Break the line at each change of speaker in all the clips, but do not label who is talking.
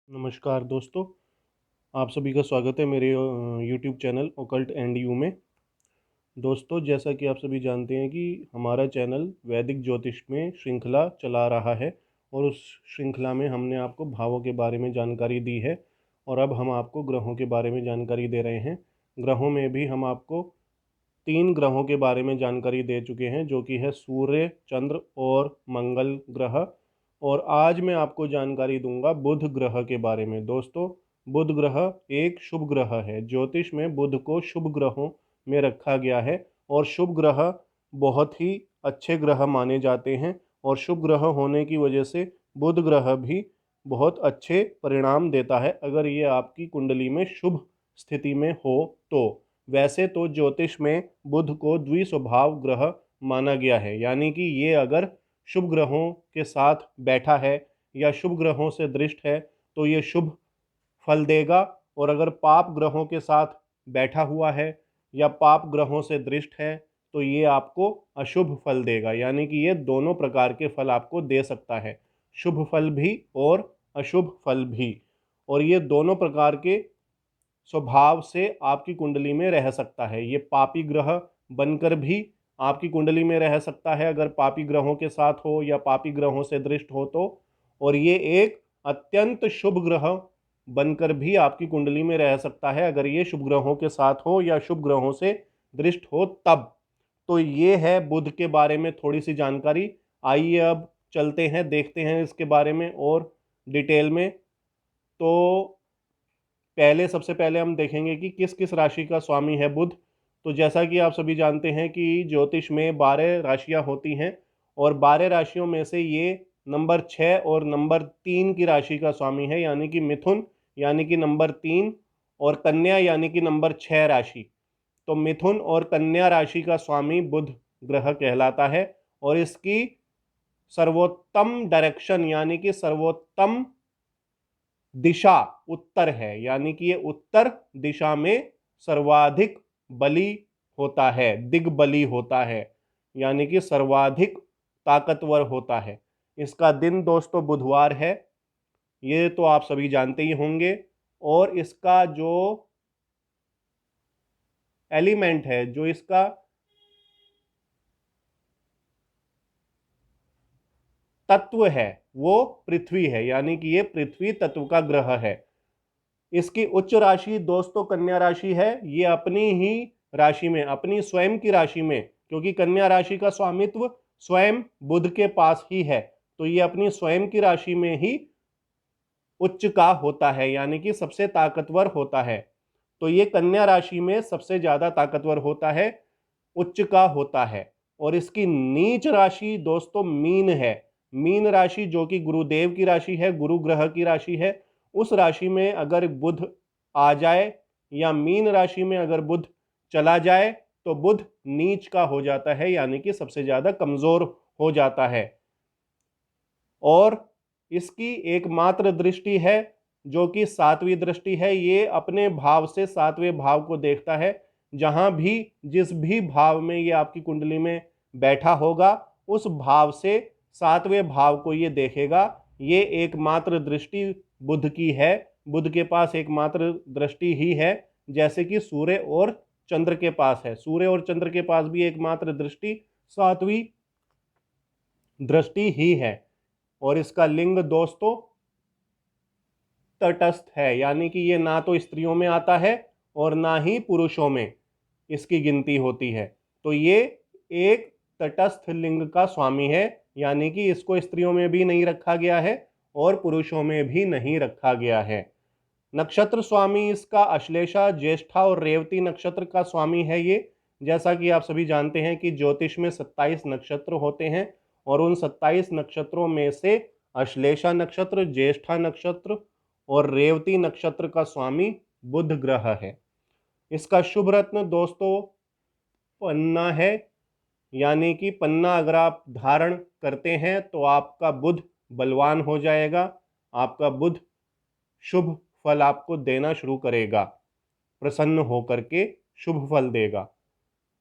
नमस्कार दोस्तों, आप सभी का स्वागत है मेरे YouTube channel occult and you में। दोस्तों, जैसा कि आप सभी जानते हैं कि हमारा चैनल वैदिक ज्योतिष में श्रृंखला चला रहा है और उस श्रृंखला में हमने आपको भावों के बारे में जानकारी दी है और अब हम आपको ग्रहों के बारे में जानकारी दे रहे हैं। ग्रहों में भी हम आपको 3 ग्रहों के बारे में जानकारी दे चुके हैं, जो कि है सूर्य, चंद्र और मंगल ग्रह। और आज मैं आपको जानकारी दूंगा बुध ग्रह के बारे में। दोस्तों, बुध ग्रह एक शुभ ग्रह है। ज्योतिष में बुध को शुभ ग्रहों में रखा गया है और शुभ ग्रह बहुत ही अच्छे ग्रह माने जाते हैं और शुभ ग्रह होने की वजह से बुध ग्रह भी बहुत अच्छे परिणाम देता है अगर ये आपकी कुंडली में शुभ स्थिति में हो तो। वैसे तो ज्योतिष में बुध को द्विस्वभाव ग्रह माना गया है, यानी कि ये अगर शुभ ग्रहों के साथ बैठा है या शुभ ग्रहों से दृष्ट है तो ये शुभ फल देगा, और अगर पाप ग्रहों के साथ बैठा हुआ है या पाप ग्रहों से दृष्ट है तो ये आपको अशुभ फल देगा। यानी कि ये दोनों प्रकार के फल आपको दे सकता है, शुभ फल भी और अशुभ फल भी। और ये दोनों प्रकार के स्वभाव से आपकी कुंडली में रह सकता है। ये पापी ग्रह बनकर भी आपकी कुंडली में रह सकता है अगर पापी ग्रहों के साथ हो या पापी ग्रहों से दृष्ट हो तो। और ये एक अत्यंत शुभ ग्रह बनकर भी आपकी कुंडली में रह सकता है अगर ये शुभ ग्रहों के साथ हो या शुभ ग्रहों से दृष्ट हो तब। तो ये है बुध के बारे में थोड़ी सी जानकारी। आइए अब चलते हैं, देखते हैं इसके बारे में और डिटेल में। तो सबसे पहले हम देखेंगे कि किस किस राशि का स्वामी है बुध। तो जैसा कि आप सभी जानते हैं कि ज्योतिष में 12 राशियां होती हैं और 12 राशियों में से ये नंबर 6 और नंबर 3 की राशि का स्वामी है, यानी कि मिथुन यानी कि नंबर 3 और कन्या यानी कि नंबर 6 राशि। तो मिथुन और कन्या राशि का स्वामी बुध ग्रह कहलाता है और इसकी सर्वोत्तम डायरेक्शन यानी कि सर्वोत्तम दिशा उत्तर है, यानी कि ये उत्तर दिशा में सर्वाधिक बली होता है, दिग्बली होता है, यानी कि सर्वाधिक ताकतवर होता है। इसका दिन दोस्तों बुधवार है, ये तो आप सभी जानते ही होंगे। और इसका जो एलिमेंट है, जो इसका तत्व है, वो पृथ्वी है, यानी कि ये पृथ्वी तत्व का ग्रह है। इसकी उच्च राशि दोस्तों कन्या राशि है। ये अपनी ही राशि में, अपनी स्वयं की राशि में, क्योंकि कन्या राशि का स्वामित्व स्वयं बुध के पास ही है, तो ये अपनी स्वयं की राशि में ही उच्च का होता है, यानी कि सबसे ताकतवर होता है। तो ये कन्या राशि में सबसे ज्यादा ताकतवर होता है, उच्च का होता है। और इसकी नीच राशि दोस्तों मीन है। मीन राशि जो कि गुरुदेव की राशि है, गुरु ग्रह की राशि है, उस राशि में अगर बुध आ जाए या मीन राशि में अगर बुध चला जाए तो बुध नीच का हो जाता है, यानी कि सबसे ज्यादा कमजोर हो जाता है। और इसकी एकमात्र दृष्टि है जो कि 7वीं दृष्टि है। ये अपने भाव से 7वें भाव को देखता है। जहां भी, जिस भी भाव में ये आपकी कुंडली में बैठा होगा उस भाव से 7वें भाव को ये देखेगा। ये एकमात्र दृष्टि बुध की है। बुध के पास एकमात्र दृष्टि ही है, जैसे कि सूर्य और चंद्र के पास है। सूर्य और चंद्र के पास भी एकमात्र दृष्टि 7वीं दृष्टि ही है। और इसका लिंग दोस्तों तटस्थ है, यानी कि ये ना तो स्त्रियों में आता है और ना ही पुरुषों में इसकी गिनती होती है। तो ये एक तटस्थ लिंग का स्वामी है, यानी कि इसको स्त्रियों में भी नहीं रखा गया है और पुरुषों में भी नहीं रखा गया है। नक्षत्र स्वामी इसका अश्लेषा, ज्येष्ठा और रेवती नक्षत्र का स्वामी है ये। जैसा कि आप सभी जानते हैं कि ज्योतिष में 27 नक्षत्र होते हैं और उन 27 नक्षत्रों में से अश्लेषा नक्षत्र, ज्येष्ठा नक्षत्र और रेवती नक्षत्र का स्वामी बुध ग्रह है। इसका शुभ रत्न दोस्तों पन्ना है, यानी कि पन्ना अगर आप धारण करते हैं तो आपका बुध बलवान हो जाएगा, आपका बुध शुभ फल आपको देना शुरू करेगा, प्रसन्न होकर के शुभ फल देगा।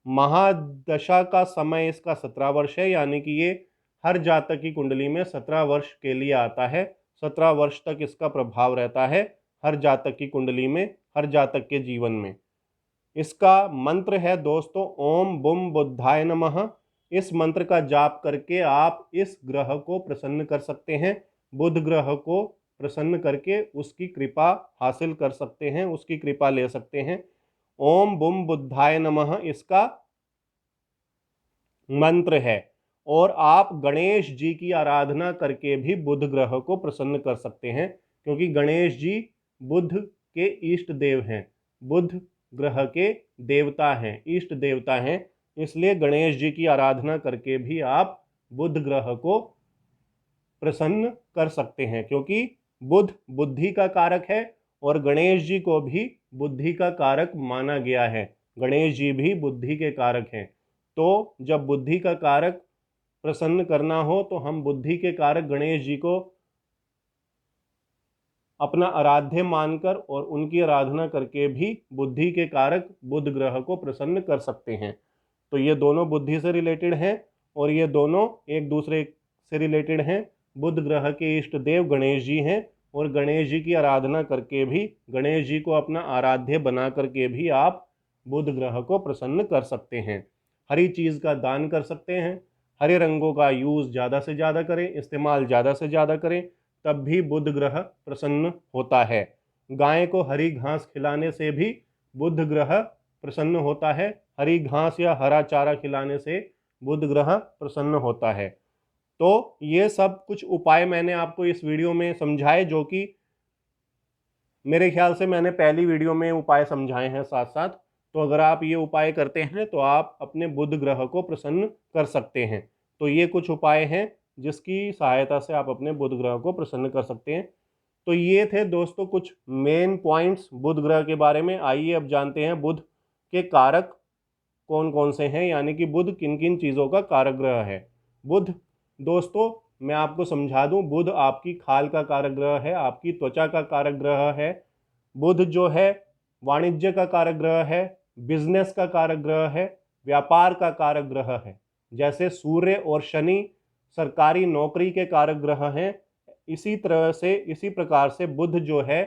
महादशा का समय इसका 17 वर्ष है, यानी कि ये हर जातक की कुंडली में 17 वर्ष के लिए आता है। 17 वर्ष तक इसका प्रभाव रहता है हर जातक की कुंडली में, हर जातक के जीवन में। इसका मंत्र है दोस्तों ओम बुम बुद्धाय नमः। इस मंत्र का जाप करके आप इस ग्रह को प्रसन्न कर सकते हैं, बुध ग्रह को प्रसन्न करके उसकी कृपा हासिल कर सकते हैं, उसकी कृपा ले सकते हैं। ओम बुम बुद्धाय नमः इसका मंत्र है। और आप गणेश जी की आराधना करके भी बुध ग्रह को प्रसन्न कर सकते हैं, क्योंकि गणेश जी बुध के इष्ट देव हैं, बुध ग्रह के देवता हैं, इष्ट देवता हैं। इसलिए गणेश जी की आराधना करके भी आप बुध ग्रह को प्रसन्न कर सकते हैं, क्योंकि बुध बुद्धि का कारक है और गणेश जी को भी बुद्धि का कारक माना गया है। गणेश जी भी बुद्धि के कारक हैं। तो जब बुद्धि का कारक प्रसन्न करना हो तो हम बुद्धि के कारक गणेश जी को अपना आराध्य मानकर और उनकी आराधना करके भी बुद्धि के कारक बुध ग्रह को प्रसन्न कर सकते हैं। तो ये दोनों बुद्धि से रिलेटेड हैं और ये दोनों एक दूसरे से रिलेटेड हैं। बुध ग्रह के इष्ट देव गणेश जी हैं और गणेश जी की आराधना करके भी, गणेश जी को अपना आराध्य बना करके भी आप बुध ग्रह को प्रसन्न कर सकते हैं। हरी चीज़ का दान कर सकते हैं, हरे रंगों का यूज़ ज़्यादा से ज़्यादा करें, इस्तेमाल ज़्यादा से ज़्यादा करें, तब भी बुध ग्रह प्रसन्न होता है। गाय को हरी घास खिलाने से भी बुध ग्रह प्रसन्न होता है। हरी घास या हरा चारा खिलाने से बुध ग्रह प्रसन्न होता है। तो ये सब कुछ उपाय मैंने आपको इस वीडियो में समझाए, जो कि मेरे ख्याल से मैंने पहली वीडियो में उपाय समझाए हैं साथ साथ। तो अगर आप ये उपाय करते हैं तो आप अपने बुध ग्रह को प्रसन्न कर सकते हैं। तो ये कुछ उपाय हैं जिसकी सहायता से आप अपने बुध ग्रह को प्रसन्न कर सकते हैं। तो ये थे दोस्तों कुछ मेन पॉइंट्स बुध ग्रह के बारे में। आइए अब जानते हैं बुध के कारक कौन कौन से हैं, यानी कि बुध किन किन चीज़ों का कारक ग्रह है। बुध दोस्तों मैं आपको समझा दूं, बुध आपकी खाल का कारक ग्रह है, आपकी त्वचा का कारक ग्रह है। बुध जो है वाणिज्य का कारक ग्रह है, बिजनेस का कारक ग्रह है, व्यापार का कारक ग्रह है। जैसे सूर्य और शनि सरकारी नौकरी के कारक ग्रह हैं, इसी तरह से इसी प्रकार से बुध जो है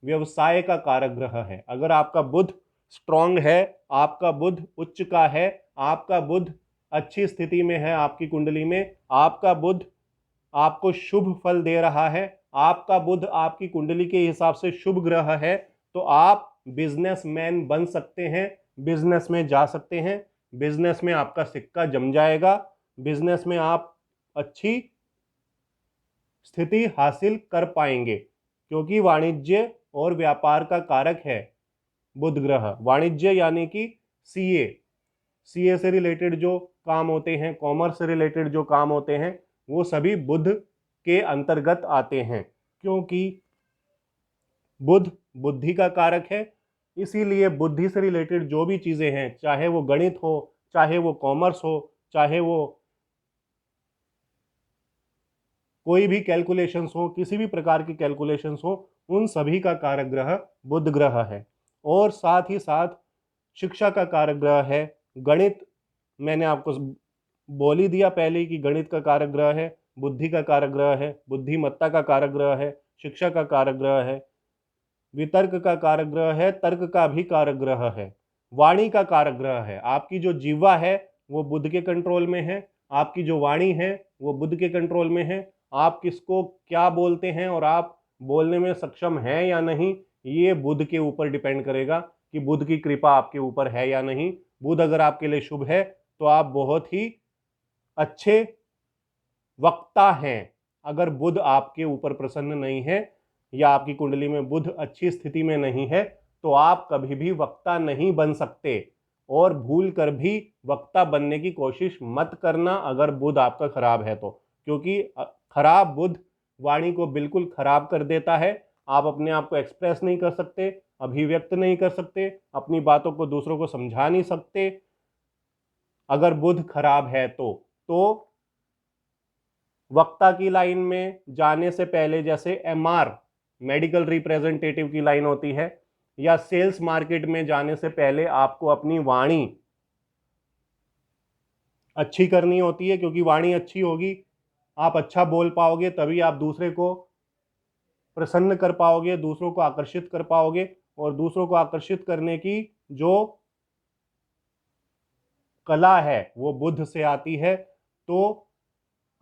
व्यवसाय का कारक ग्रह है। अगर आपका बुध स्ट्रांग है, आपका बुध उच्च का है, आपका बुध अच्छी स्थिति में है, आपकी कुंडली में आपका बुध आपको शुभ फल दे रहा है, आपका बुध आपकी कुंडली के हिसाब से शुभ ग्रह है, तो आप बिजनेसमैन बन सकते हैं, बिजनेस में जा सकते हैं, बिजनेस में आपका सिक्का जम जाएगा, बिजनेस में आप अच्छी स्थिति हासिल कर पाएंगे, क्योंकि वाणिज्य और व्यापार का कारक है बुध ग्रह। वाणिज्य यानी कि सीए से रिलेटेड जो काम होते हैं, कॉमर्स से रिलेटेड जो काम होते हैं, वो सभी बुध के अंतर्गत आते हैं, क्योंकि बुध बुद्धि का कारक है। इसीलिए बुद्धि से रिलेटेड जो भी चीज़ें हैं, चाहे वो गणित हो, चाहे वो कॉमर्स हो, चाहे वो कोई भी कैलकुलेशंस हो, किसी भी प्रकार की कैलकुलेशंस हो, उन सभी का कारक ग्रह बुध ग्रह है। और साथ ही साथ शिक्षा का कारक ग्रह है गणित। मैंने आपको बोल ही दिया पहले कि गणित का कारक ग्रह है, बुद्धि का कारक ग्रह है, बुद्धिमत्ता का कारक ग्रह है, शिक्षा का कारक ग्रह है, वितर्क का कारक ग्रह है, तर्क का भी कारक ग्रह है, वाणी का कारक ग्रह है। आपकी जो जीवा है वो बुध के कंट्रोल में है, आपकी जो वाणी है वो बुध के कंट्रोल में है। आप किसको क्या बोलते हैं और आप बोलने में सक्षम हैं या नहीं, ये बुध के ऊपर डिपेंड करेगा कि बुध की कृपा आपके ऊपर है या नहीं। बुध अगर आपके लिए शुभ है तो आप बहुत ही अच्छे वक्ता हैं। अगर बुध आपके ऊपर प्रसन्न नहीं है या आपकी कुंडली में बुध अच्छी स्थिति में नहीं है तो आप कभी भी वक्ता नहीं बन सकते, और भूल कर भी वक्ता बनने की कोशिश मत करना अगर बुध आपका खराब है तो, क्योंकि खराब बुध वाणी को बिल्कुल खराब कर देता है। आप अपने आप को एक्सप्रेस नहीं कर सकते, अभिव्यक्त नहीं कर सकते, अपनी बातों को दूसरों को समझा नहीं सकते अगर बुध खराब है तो वक्ता की लाइन में जाने से पहले, जैसे एमआर मेडिकल रिप्रेजेंटेटिव की लाइन होती है, या सेल्स मार्केट में जाने से पहले आपको अपनी वाणी अच्छी करनी होती है, क्योंकि वाणी अच्छी होगी, आप अच्छा बोल पाओगे, तभी आप दूसरे को प्रसन्न कर पाओगे, दूसरों को आकर्षित कर पाओगे। और दूसरों को आकर्षित करने की जो कला है वो बुध से आती है। तो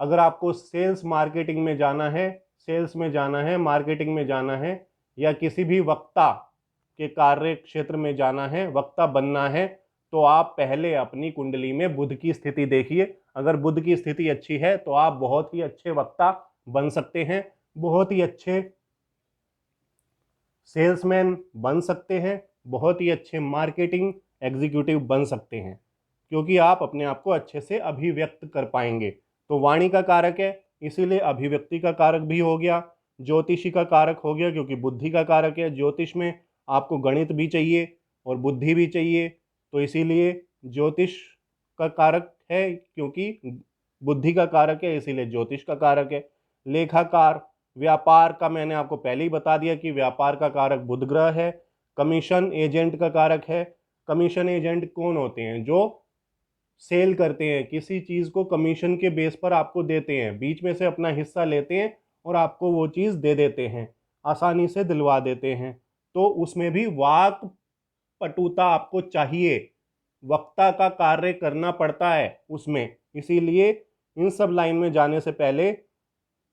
अगर आपको सेल्स मार्केटिंग में जाना है, सेल्स में जाना है, मार्केटिंग में जाना है, या किसी भी वक्ता के कार्य क्षेत्र में जाना है, वक्ता बनना है, तो आप पहले अपनी कुंडली में बुध की स्थिति देखिए। अगर बुध की स्थिति अच्छी है तो आप बहुत ही अच्छे वक्ता बन सकते हैं, बहुत ही अच्छे सेल्समैन बन सकते हैं, बहुत ही अच्छे मार्केटिंग एग्जीक्यूटिव बन सकते हैं, क्योंकि आप अपने आप को अच्छे से अभिव्यक्त कर पाएंगे। तो वाणी का कारक है, इसीलिए अभिव्यक्ति का कारक भी हो गया, ज्योतिषी का कारक हो गया क्योंकि बुद्धि का कारक है। ज्योतिष में आपको गणित भी चाहिए और बुद्धि भी चाहिए, तो इसीलिए ज्योतिष का कारक है, क्योंकि बुद्धि का कारक है इसीलिए ज्योतिष का कारक है। लेखाकार, व्यापार का मैंने आपको पहले ही बता दिया कि व्यापार का कारक बुध ग्रह है। कमीशन एजेंट का कारक है। कमीशन एजेंट कौन होते हैं? जो सेल करते हैं, किसी चीज को कमीशन के बेस पर आपको देते हैं, बीच में से अपना हिस्सा लेते हैं और आपको वो चीज दे देते हैं, आसानी से दिलवा देते हैं। तो उसमें भी वाक पटुता आपको चाहिए, वक्ता का कार्य करना पड़ता है उसमें। इसीलिए इन सब लाइन में जाने से पहले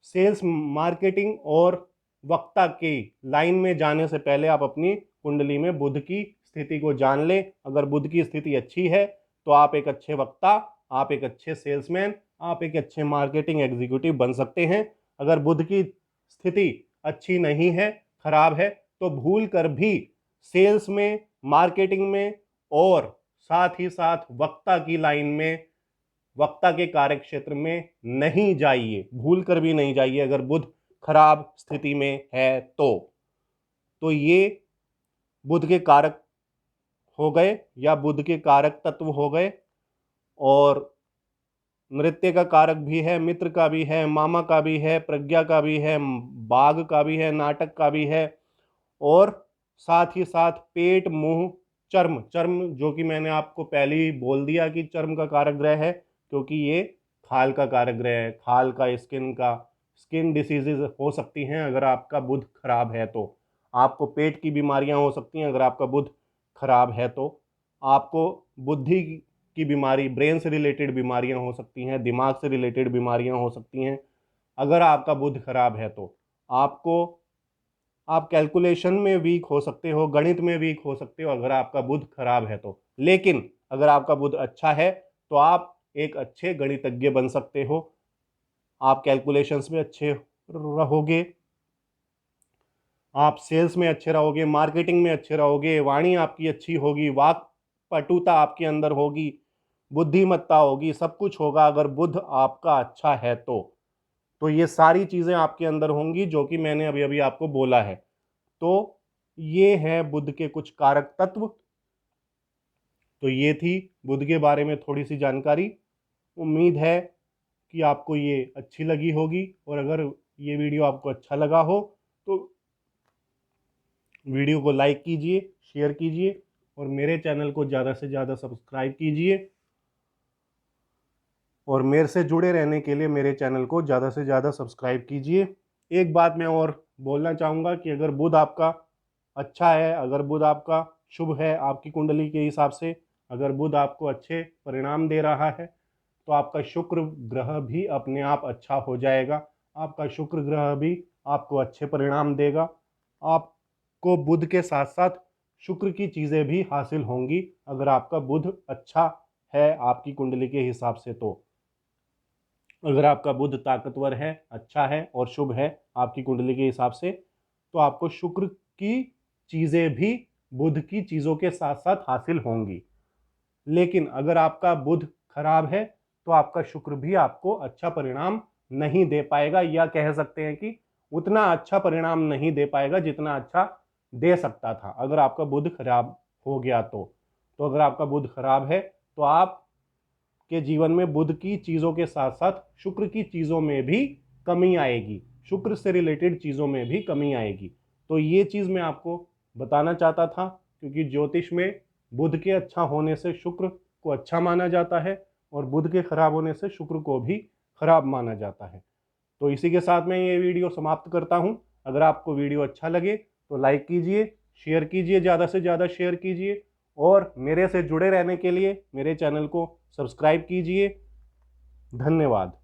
सेल्स मार्केटिंग और वक्ता की लाइन में जाने से पहले आप अपनी कुंडली में बुध की स्थिति को जान लें। अगर बुध की स्थिति अच्छी है तो आप एक अच्छे वक्ता, आप एक अच्छे सेल्समैन, आप एक अच्छे मार्केटिंग एग्जीक्यूटिव बन सकते हैं। अगर बुध की स्थिति अच्छी नहीं है, खराब है, तो भूल कर भी सेल्स में, मार्केटिंग में और साथ ही साथ वक्ता की लाइन में, वक्ता के कार्य क्षेत्र में नहीं जाइए, भूल कर भी नहीं जाइए अगर बुध खराब स्थिति में है तो ये बुध के कारक हो गए या बुध के कारक तत्व हो गए। और नृत्य का कारक भी है, मित्र का भी है, मामा का भी है, प्रज्ञा का भी है, बाघ का भी है, नाटक का भी है। और साथ ही साथ पेट, मुंह, चर्म, चर्म जो कि मैंने आपको पहले ही बोल दिया कि चर्म का कारक ग्रह है, क्योंकि ये खाल का कारक ग्रह है। खाल का, स्किन डिसीजेज हो सकती हैं अगर आपका बुध खराब है तो। आपको पेट की बीमारियां हो सकती हैं अगर आपका बुध खराब है तो। आपको बुद्धि की बीमारी, ब्रेन से रिलेटेड बीमारियां हो सकती हैं, दिमाग से रिलेटेड बीमारियां हो सकती हैं अगर आपका बुध खराब है तो। आप कैलकुलेशन में वीक हो सकते हो, गणित में वीक हो सकते हो अगर आपका बुध खराब है तो। लेकिन अगर आपका बुध अच्छा है तो आप एक अच्छे गणितज्ञ बन सकते हो, आप कैलकुलेशंस में अच्छे रहोगे, आप सेल्स में अच्छे रहोगे, मार्केटिंग में अच्छे रहोगे, वाणी आपकी अच्छी होगी, वाक पटुता आपके अंदर होगी, बुद्धिमत्ता होगी, सब कुछ होगा अगर बुध आपका अच्छा है तो ये सारी चीजें आपके अंदर होंगी जो कि मैंने अभी अभी आपको बोला है। तो ये है बुध के कुछ कारक तत्व। तो ये थी बुध के बारे में थोड़ी सी जानकारी। उम्मीद है कि आपको ये अच्छी लगी होगी, और अगर ये वीडियो आपको अच्छा लगा हो तो वीडियो को लाइक कीजिए, शेयर कीजिए और मेरे चैनल को ज़्यादा से ज़्यादा सब्सक्राइब कीजिए। और मेरे से जुड़े रहने के लिए मेरे चैनल को ज़्यादा से ज़्यादा सब्सक्राइब कीजिए। एक बात मैं और बोलना चाहूँगा कि अगर बुध आपका अच्छा है, अगर बुध आपका शुभ है आपकी कुंडली के हिसाब से, अगर बुध आपको अच्छे परिणाम दे रहा है, तो आपका शुक्र ग्रह भी अपने आप अच्छा हो जाएगा। आपका शुक्र ग्रह भी आपको अच्छे परिणाम देगा। आपको बुध के साथ साथ शुक्र की चीज़ें भी हासिल होंगी अगर आपका बुध अच्छा है आपकी कुंडली के हिसाब से। तो अगर आपका बुध ताकतवर है, अच्छा है और शुभ है आपकी कुंडली के हिसाब से, तो आपको शुक्र की चीज़ें भी बुध की चीज़ों के साथ साथ हासिल होंगी। लेकिन अगर आपका बुध खराब है तो आपका शुक्र भी आपको अच्छा परिणाम नहीं दे पाएगा, या कह सकते हैं कि उतना अच्छा परिणाम नहीं दे पाएगा जितना अच्छा दे सकता था अगर आपका बुध खराब हो गया तो अगर आपका बुध खराब है तो आप के जीवन में बुध की चीज़ों के साथ साथ शुक्र की चीज़ों में भी कमी आएगी, शुक्र से रिलेटेड चीज़ों में भी कमी आएगी। तो ये चीज़ मैं आपको बताना चाहता था, क्योंकि ज्योतिष में बुध के अच्छा होने से शुक्र को अच्छा माना जाता है और बुध के खराब होने से शुक्र को भी खराब माना जाता है। तो इसी के साथ मैं ये वीडियो समाप्त करता हूँ। अगर आपको वीडियो अच्छा लगे तो लाइक कीजिए, शेयर कीजिए, ज़्यादा से ज़्यादा शेयर कीजिए, और मेरे से जुड़े रहने के लिए मेरे चैनल को सब्सक्राइब कीजिए। धन्यवाद।